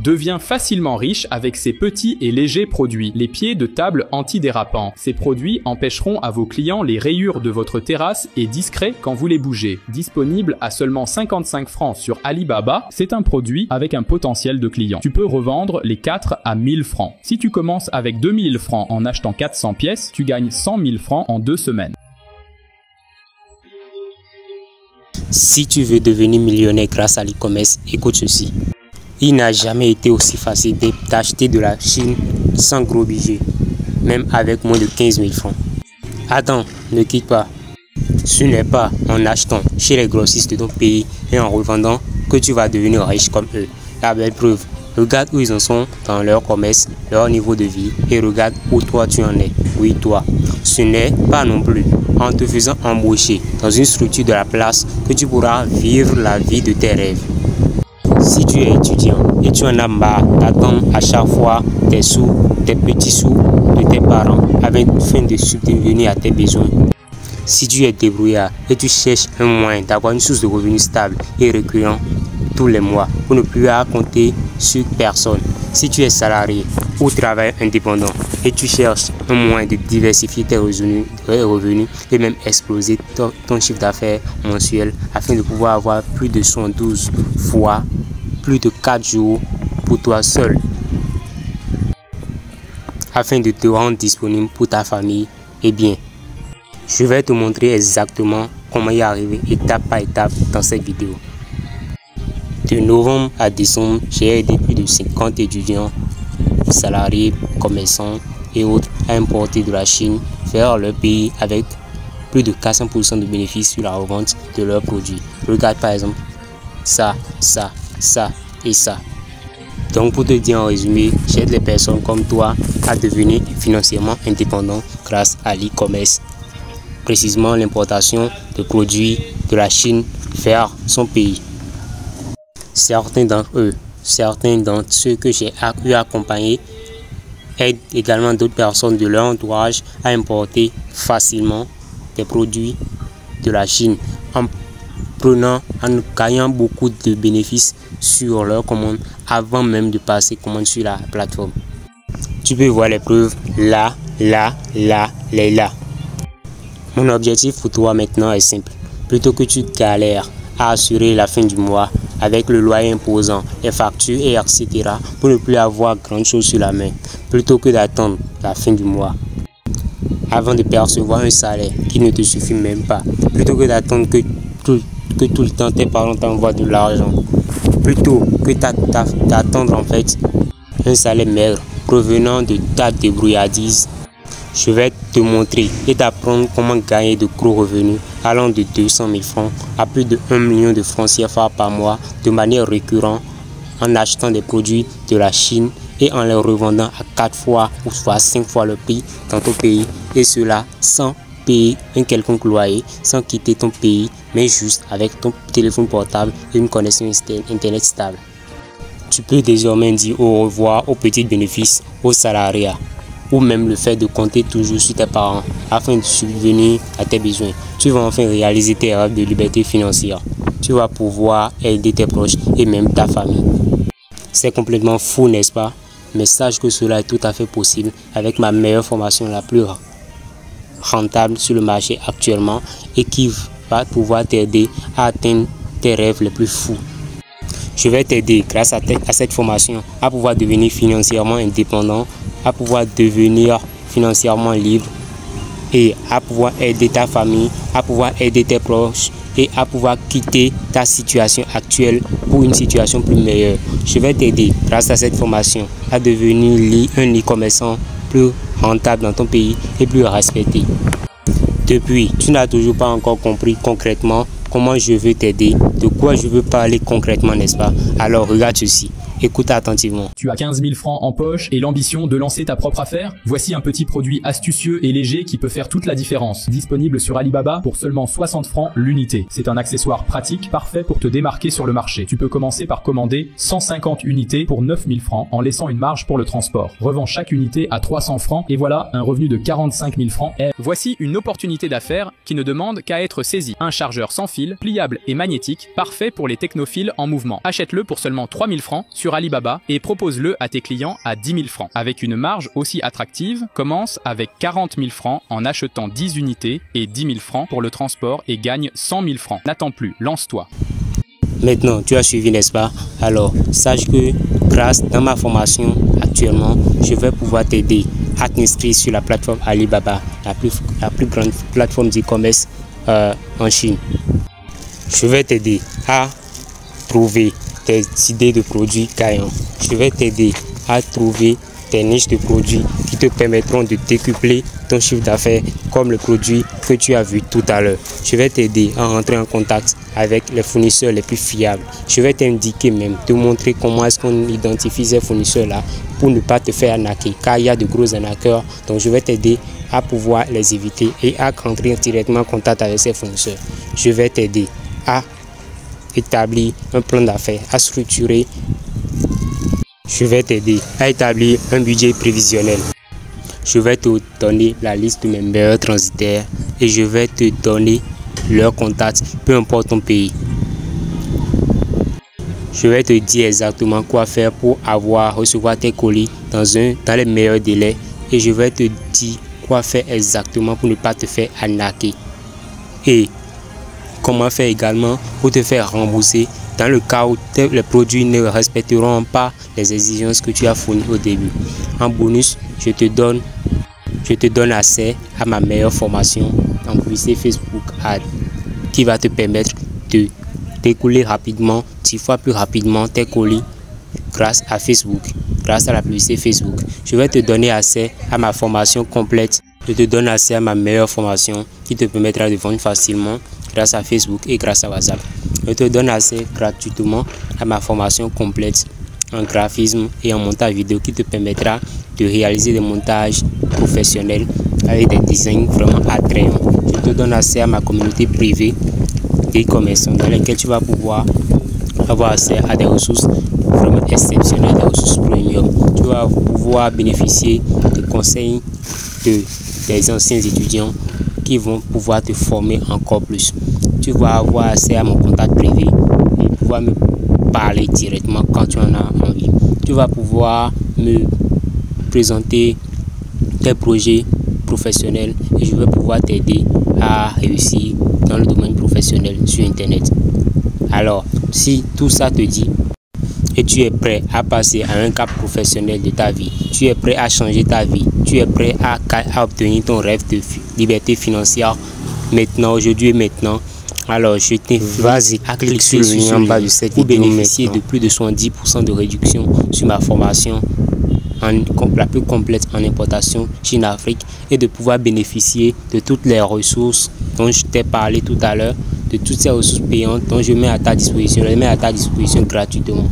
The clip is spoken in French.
Deviens facilement riche avec ces petits et légers produits. Les pieds de table antidérapants. Ces produits empêcheront à vos clients les rayures de votre terrasse et discrets quand vous les bougez. Disponible à seulement 55 francs sur Alibaba, c'est un produit avec un potentiel de clients. Tu peux revendre les 4 à 1000 francs. Si tu commences avec 2000 francs en achetant 400 pièces, tu gagnes 100 000 francs en 2 semaines. Si tu veux devenir millionnaire grâce à l'e-commerce, écoute ceci. Il n'a jamais été aussi facile d'acheter de la Chine sans gros budget, même avec moins de 15 000 francs. Attends, ne quitte pas. Ce n'est pas en achetant chez les grossistes de ton pays et en revendant que tu vas devenir riche comme eux. La belle preuve, regarde où ils en sont dans leur commerce, leur niveau de vie et regarde où toi tu en es. Oui, toi. Ce n'est pas non plus en te faisant embaucher dans une structure de la place que tu pourras vivre la vie de tes rêves. Si tu es étudiant et tu en as marre d'attendre à chaque fois tes sous, tes petits sous de tes parents afin de subvenir à tes besoins. Si tu es débrouillard et tu cherches un moyen d'avoir une source de revenus stable et récurrent tous les mois pour ne plus compter sur personne. Si tu es salarié ou travailleur indépendant et tu cherches un moyen de diversifier tes revenus et même exploser ton chiffre d'affaires mensuel afin de pouvoir avoir plus de 112 fois plus de 4 jours pour toi seul afin de te rendre disponible pour ta famille, eh bien, je vais te montrer exactement comment y arriver étape par étape dans cette vidéo. De novembre à décembre, j'ai aidé plus de 50 étudiants, salariés, commerçants et autres à importer de la Chine vers leur pays avec plus de 400% de bénéfices sur la revente de leurs produits. Regarde par exemple ça, ça, ça et ça. Donc pour te dire en résumé, j'aide les personnes comme toi à devenir financièrement indépendants grâce à l'e-commerce. Précisément l'importation de produits de la Chine vers son pays. Certains d'entre ceux que j'ai eu à accompagner aident également d'autres personnes de leur entourage à importer facilement des produits de la Chine en gagnant beaucoup de bénéfices sur leurs commandes avant même de passer commande sur la plateforme. Tu peux voir les preuves là. Mon objectif pour toi maintenant est simple. Plutôt que tu galères à assurer la fin du mois avec le loyer imposant, les factures et etc. pour ne plus avoir grand chose sur la main, plutôt que d'attendre la fin du mois avant de percevoir un salaire qui ne te suffit même pas, plutôt que d'attendre que tout le temps tes parents t'envoient de l'argent, plutôt que d'attendre en fait un salaire maigre provenant de ta débrouillardise. Je vais te montrer et t'apprendre comment gagner de gros revenus allant de 200 000 francs à plus de 1 million de francs CFA par mois de manière récurrente en achetant des produits de la Chine et en les revendant à 4 fois ou soit 5 fois le prix dans ton pays, et cela sans payer un quelconque loyer, sans quitter ton pays, mais juste avec ton téléphone portable et une connexion internet stable. Tu peux désormais dire au revoir aux petits bénéfices, aux salariés, ou même le fait de compter toujours sur tes parents afin de subvenir à tes besoins. Tu vas enfin réaliser tes rêves de liberté financière. Tu vas pouvoir aider tes proches et même ta famille. C'est complètement fou, n'est-ce pas? Mais sache que cela est tout à fait possible avec ma meilleure formation, la plus rentable sur le marché actuellement, et qui va pouvoir t'aider à atteindre tes rêves les plus fous. Je vais t'aider grâce à cette formation à pouvoir devenir financièrement indépendant, à pouvoir devenir financièrement libre et à pouvoir aider ta famille, à pouvoir aider tes proches et à pouvoir quitter ta situation actuelle pour une situation plus meilleure. Je vais t'aider grâce à cette formation à devenir un e-commerçant plus rentable dans ton pays et plus respecté. Depuis, tu n'as toujours pas encore compris concrètement comment je veux t'aider, de quoi je veux parler concrètement, n'est-ce pas? Alors regarde ceci. Écoute attentivement. Tu as 15 000 francs en poche et l'ambition de lancer ta propre affaire? Voici un petit produit astucieux et léger qui peut faire toute la différence. Disponible sur Alibaba pour seulement 60 francs l'unité. C'est un accessoire pratique, parfait pour te démarquer sur le marché. Tu peux commencer par commander 150 unités pour 9 000 francs en laissant une marge pour le transport. Revends chaque unité à 300 francs et voilà un revenu de 45 000 francs. Voici une opportunité d'affaires qui ne demande qu'à être saisie. Un chargeur sans fil, pliable et magnétique, parfait pour les technophiles en mouvement. Achète-le pour seulement 3 000 francs sur sur Alibaba et propose-le à tes clients à 10 000 francs. Avec une marge aussi attractive, commence avec 40 000 francs en achetant 10 unités et 10 000 francs pour le transport et gagne 100 000 francs. N'attends plus, lance-toi. Maintenant, tu as suivi, n'est-ce pas? Alors, sache que grâce à ma formation actuellement, je vais pouvoir t'aider à t'inscrire sur la plateforme Alibaba, la plus grande plateforme d'e-commerce en Chine. Je vais t'aider à trouver tes idées de produits gagnants. Je vais t'aider à trouver tes niches de produits qui te permettront de décupler ton chiffre d'affaires comme le produit que tu as vu tout à l'heure. Je vais t'aider à rentrer en contact avec les fournisseurs les plus fiables. Je vais t'indiquer même, te montrer comment est-ce qu'on identifie ces fournisseurs-là pour ne pas te faire arnaquer, car il y a de gros arnaqueurs. Donc je vais t'aider à pouvoir les éviter et à rentrer directement en contact avec ces fournisseurs. Je vais t'aider à établir un plan d'affaires, à structurer. Je vais t'aider à établir un budget prévisionnel. Je vais te donner la liste de mes meilleurs transitaires et je vais te donner leurs contacts, peu importe ton pays. Je vais te dire exactement quoi faire pour recevoir tes colis dans les meilleurs délais et je vais te dire quoi faire exactement pour ne pas te faire arnaquer. Et comment faire également pour te faire rembourser dans le cas où les produits ne respecteront pas les exigences que tu as fournies au début. En bonus, je te donne accès à ma meilleure formation en publicité Facebook Ads qui va te permettre de découler rapidement, 10 fois plus rapidement tes colis grâce à Facebook, grâce à la publicité Facebook. Je vais te donner accès à ma formation complète. Je te donne accès à ma meilleure formation qui te permettra de vendre facilement grâce à Facebook et grâce à WhatsApp. Je te donne accès gratuitement à ma formation complète en graphisme et en montage vidéo qui te permettra de réaliser des montages professionnels avec des designs vraiment attrayants. Je te donne accès à ma communauté privée des commerçants dans laquelle tu vas pouvoir avoir accès à des ressources vraiment exceptionnelles, des ressources premium. Tu vas pouvoir bénéficier de conseils des anciens étudiants qui vont pouvoir te former encore plus. Tu vas avoir accès à mon contact privé et pouvoir me parler directement quand tu en as envie. Tu vas pouvoir me présenter tes projets professionnels et je vais pouvoir t'aider à réussir dans le domaine professionnel sur Internet. Alors, si tout ça te dit et tu es prêt à passer à un cap professionnel de ta vie, tu es prêt à changer ta vie, tu es prêt à obtenir ton rêve de liberté financière maintenant, aujourd'hui et maintenant, alors je t'invite à cliquer sur le lien en bas de cette vidéo pour bénéficier de plus de 70% de réduction sur ma formation la plus complète en importation Chine-Afrique et de pouvoir bénéficier de toutes les ressources dont je t'ai parlé tout à l'heure, de toutes ces ressources payantes dont je mets à ta disposition, gratuitement.